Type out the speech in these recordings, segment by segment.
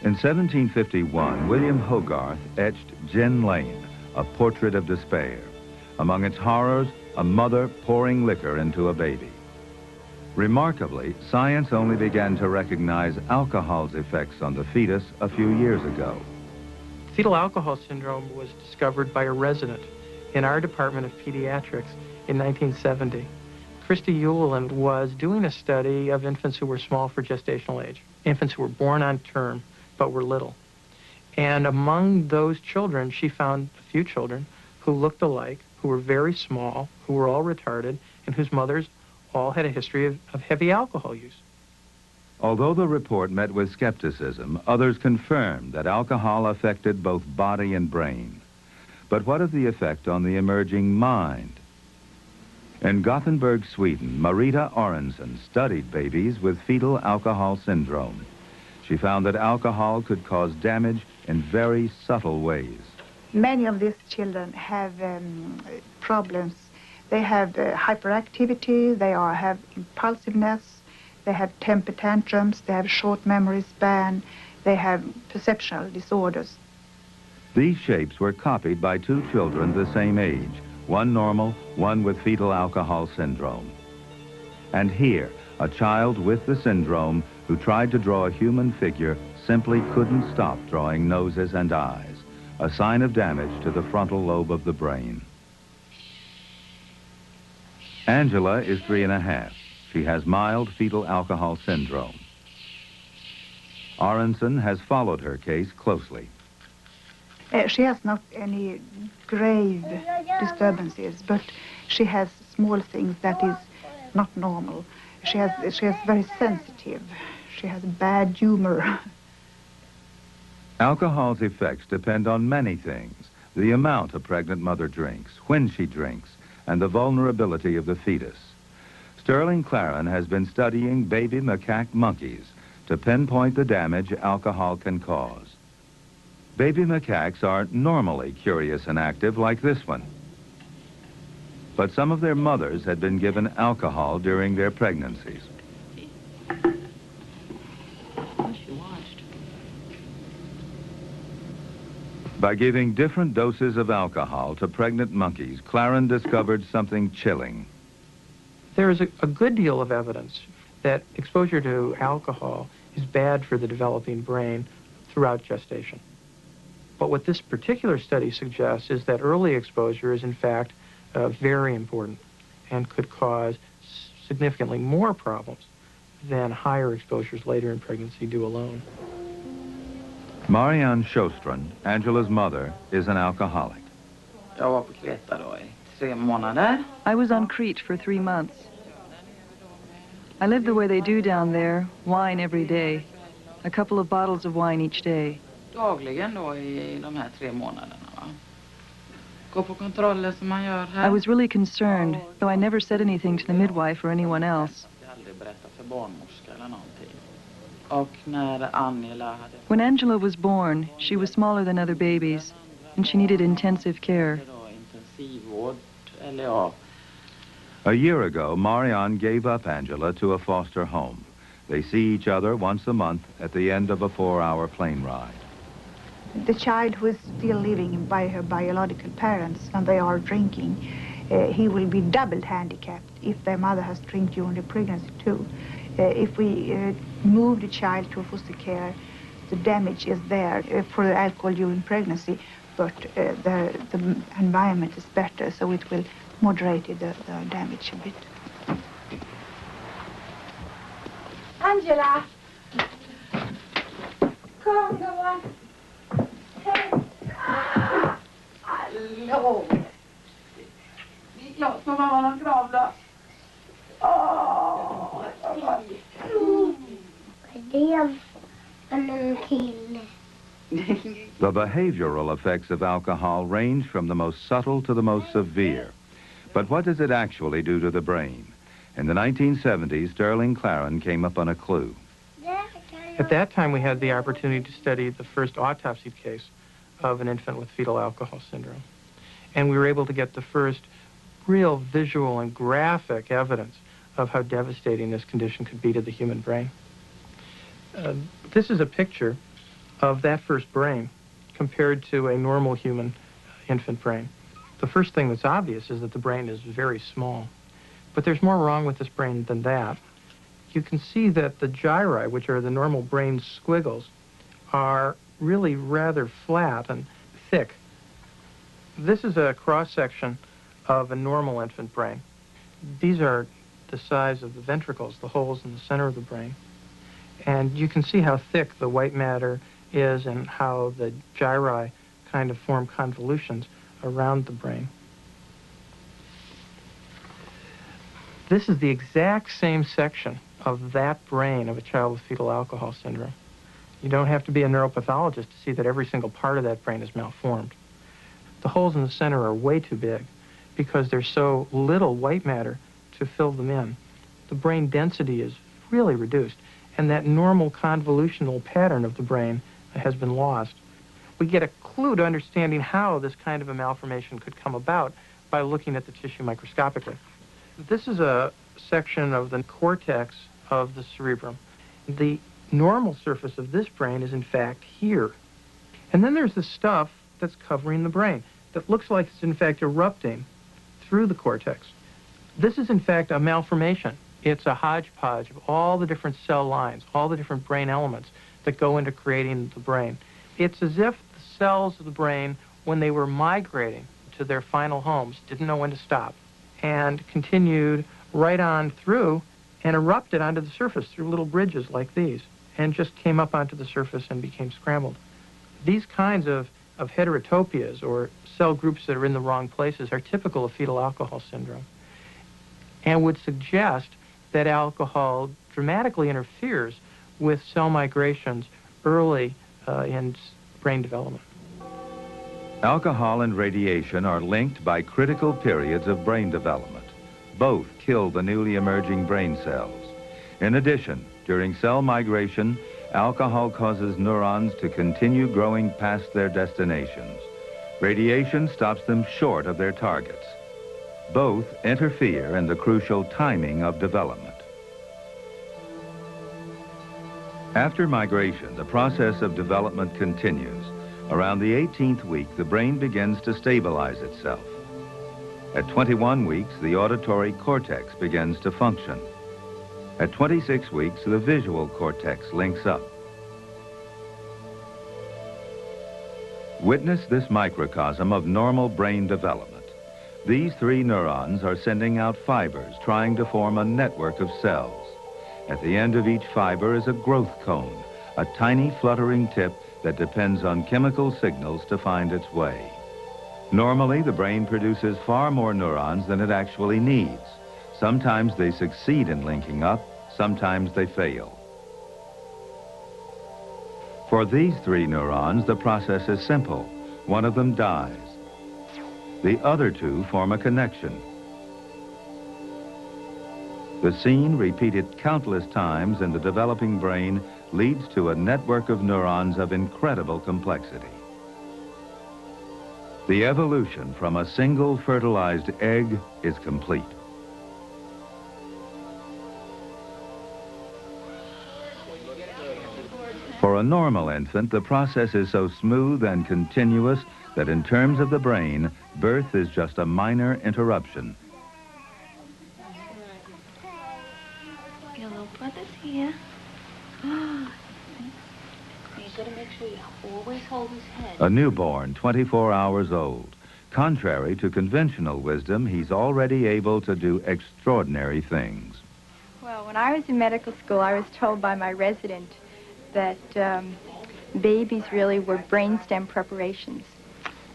In 1751, William Hogarth etched Gin Lane, a portrait of despair. Among its horrors, a mother pouring liquor into a baby. Remarkably, science only began to recognize alcohol's effects on the fetus a few years ago. Fetal alcohol syndrome was discovered by a resident in our Department of Pediatrics in 1970. Christy Hewland was doing a study of infants who were small for gestational age, infants who were born on term but were little. And among those children, she found a few children who looked alike, who were very small, who were all retarded, and whose mothers all had a history of heavy alcohol use. Although the report met with skepticism, others confirmed that alcohol affected both body and brain. But what of the effect on the emerging mind? In Gothenburg, Sweden, Marita Aronson studied babies with fetal alcohol syndrome. She found that alcohol could cause damage in very subtle ways. Many of these children have problems. They have hyperactivity, they have impulsiveness, they have temper tantrums, they have short memory span, they have perceptual disorders. These shapes were copied by two children the same age, one normal, one with fetal alcohol syndrome. And here, a child with the syndrome who tried to draw a human figure simply couldn't stop drawing noses and eyes, a sign of damage to the frontal lobe of the brain. Angela is 3.5. She has mild fetal alcohol syndrome. Aronson has followed her case closely. She has not any grave disturbances, but she has small things that is not normal. She has very sensitive. She has bad humor. Alcohol's effects depend on many things: the amount a pregnant mother drinks, when she drinks, and the vulnerability of the fetus. Sterling Claren has been studying baby macaque monkeys to pinpoint the damage alcohol can cause. Baby macaques are normally curious and active like this one. But some of their mothers had been given alcohol during their pregnancies. By giving different doses of alcohol to pregnant monkeys, Claren discovered something chilling. There is a good deal of evidence that exposure to alcohol is bad for the developing brain throughout gestation. But what this particular study suggests is that early exposure is in fact very important and could cause significantly more problems than higher exposures later in pregnancy do alone. Marianne Sjostron, Angela's mother, is an alcoholic. I was on Crete for 3 months. I lived the way they do down there, wine every day, a couple of bottles of wine each day. I was really concerned, though I never said anything to the midwife or anyone else. When Angela was born, she was smaller than other babies, and she needed intensive care. A year ago, Marianne gave up Angela to a foster home. They see each other once a month at the end of a 4-hour plane ride. The child who is still living by her biological parents and they are drinking, he will be double handicapped if their mother has drank during the pregnancy too. If we move the child to foster care, the damage is there for the alcohol during pregnancy, but the environment is better, so it will moderate the damage a bit. Angela! Come, go on. Hey! Hallå! Det är klart som mamma har grav då. Åh! The behavioral effects of alcohol range from the most subtle to the most severe. But what does it actually do to the brain? In the 1970s, Sterling Claren came up on a clue. At that time, we had the opportunity to study the first autopsy case of an infant with fetal alcohol syndrome. And we were able to get the first real visual and graphic evidence of how devastating this condition could be to the human brain. This is a picture of that first brain compared to a normal human infant brain. The first thing that's obvious is that the brain is very small. But there's more wrong with this brain than that. You can see that the gyri, which are the normal brain squiggles, are really rather flat and thick. This is a cross-section of a normal infant brain. These are the size of the ventricles, the holes in the center of the brain. And you can see how thick the white matter is and how the gyri kind of form convolutions around the brain. This is the exact same section of that brain of a child with fetal alcohol syndrome. You don't have to be a neuropathologist to see that every single part of that brain is malformed. The holes in the center are way too big because there's so little white matter to fill them in. The brain density is really reduced, and that normal convolutional pattern of the brain has been lost. We get a clue to understanding how this kind of a malformation could come about by looking at the tissue microscopically. This is a section of the cortex of the cerebrum. The normal surface of this brain is in fact here. And then there's the stuff that's covering the brain that looks like it's in fact erupting through the cortex. This is in fact a malformation. It's a hodgepodge of all the different cell lines, all the different brain elements that go into creating the brain. It's as if the cells of the brain, when they were migrating to their final homes, didn't know when to stop and continued right on through and erupted onto the surface through little bridges like these and just came up onto the surface and became scrambled. These kinds of heterotopias, or cell groups that are in the wrong places, are typical of fetal alcohol syndrome and would suggest that alcohol dramatically interferes with cell migrations early in brain development. Alcohol and radiation are linked by critical periods of brain development. Both kill the newly emerging brain cells. In addition, during cell migration, alcohol causes neurons to continue growing past their destinations. Radiation stops them short of their targets. Both interfere in the crucial timing of development. After migration, the process of development continues. Around the 18th week, the brain begins to stabilize itself. At 21 weeks, the auditory cortex begins to function. At 26 weeks, the visual cortex links up. Witness this microcosm of normal brain development. These three neurons are sending out fibers trying to form a network of cells. At the end of each fiber is a growth cone, a tiny fluttering tip that depends on chemical signals to find its way. Normally, the brain produces far more neurons than it actually needs. Sometimes they succeed in linking up, sometimes they fail. For these three neurons, the process is simple. One of them dies. The other two form a connection. The scene, repeated countless times in the developing brain, leads to a network of neurons of incredible complexity. The evolution from a single fertilized egg is complete. For a normal infant, the process is so smooth and continuous that in terms of the brain, birth is just a minor interruption. Your little brother's here. You gotta make sure you always hold his head. A newborn, 24 hours old. Contrary to conventional wisdom, he's already able to do extraordinary things. Well, when I was in medical school, I was told by my resident that babies really were brainstem preparations.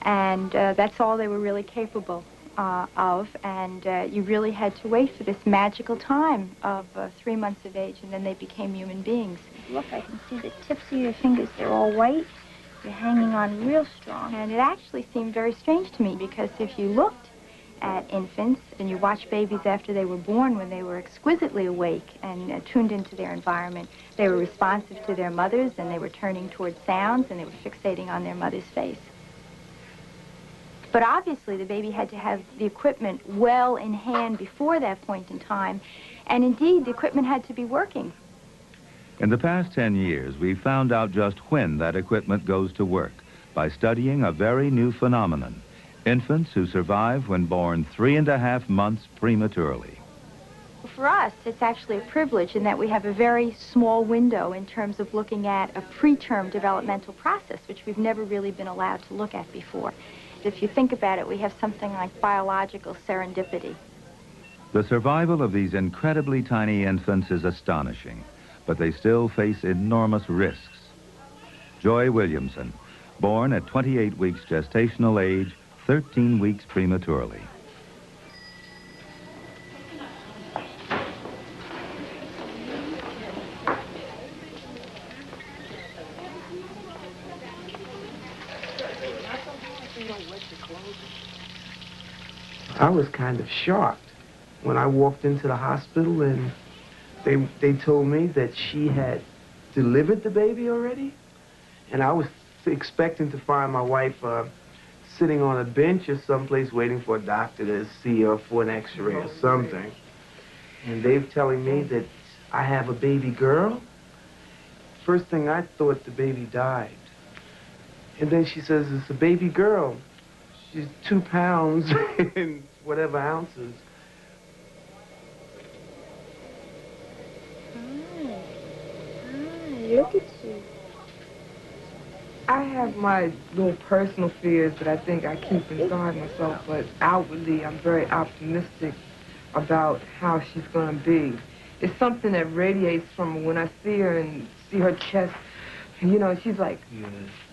And that's all they were really capable of. And you really had to wait for this magical time of 3 months of age, and then they became human beings. Look, I can see the tips of your fingers. They're all white. You're hanging on real strong. And it actually seemed very strange to me, because if you looked at infants and you watched babies after they were born, when they were exquisitely awake and tuned into their environment, they were responsive to their mothers, and they were turning towards sounds, and they were fixating on their mother's face. But obviously the baby had to have the equipment well in hand before that point in time, and indeed the equipment had to be working. In the past 10 years, we've found out just when that equipment goes to work by studying a very new phenomenon, infants who survive when born 3.5 months prematurely. For us, it's actually a privilege in that we have a very small window in terms of looking at a preterm developmental process, which we've never really been allowed to look at before. If you think about it, we have something like biological serendipity. The survival of these incredibly tiny infants is astonishing, but they still face enormous risks. Joy Williamson, born at 28 weeks gestational age, 13 weeks prematurely. I was kind of shocked when I walked into the hospital and they told me that she had delivered the baby already. And I was expecting to find my wife sitting on a bench or someplace waiting for a doctor to see her for an x-ray or something. And they're telling me that I have a baby girl. First thing I thought the baby died. And then she says, it's a baby girl. She's 2 pounds and whatever ounces. Look at you. I have my little personal fears that I think I keep inside myself, but outwardly I'm very optimistic about how she's going to be. It's something that radiates from her when I see her and see her chest. And, you know, she's like,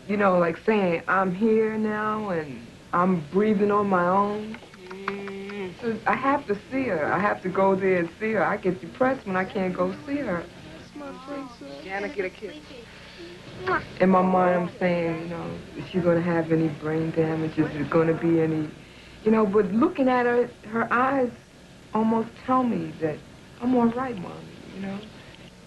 you know, like saying, I'm here now and I'm breathing on my own. So I have to see her. I have to go there and see her. I get depressed when I can't go see her. Can I get a kiss? In my mind, I'm saying, you know, is she going to have any brain damage? Is there going to be any, you know, but looking at her, her eyes almost tell me that I'm all right, Mommy, you know?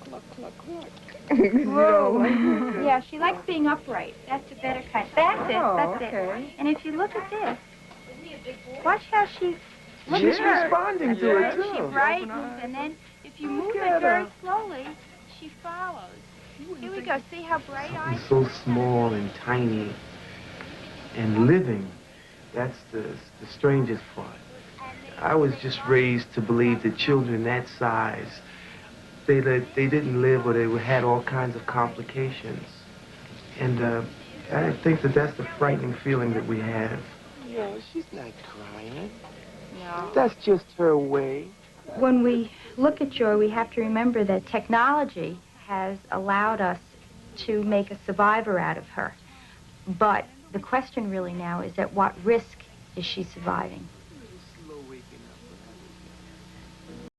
Cluck, cluck, cluck. You know, like Yeah, she likes being upright. That's a better kind. That's Oh, it, that's okay. it. And if you look at this, watch how she... Look She's at her. responding to it, She too. brightens, and then if you move it very slowly, she follows. Here we go. See how bright eyes? It's so small and tiny and living. That's the strangest part. I was just raised to believe that children that size, they didn't live or they had all kinds of complications. And I think that that's the frightening feeling that we have. No, she's not crying. No. That's just her way. When we look at Joy, we have to remember that technology has allowed us to make a survivor out of her. But the question really now is, at what risk is she surviving?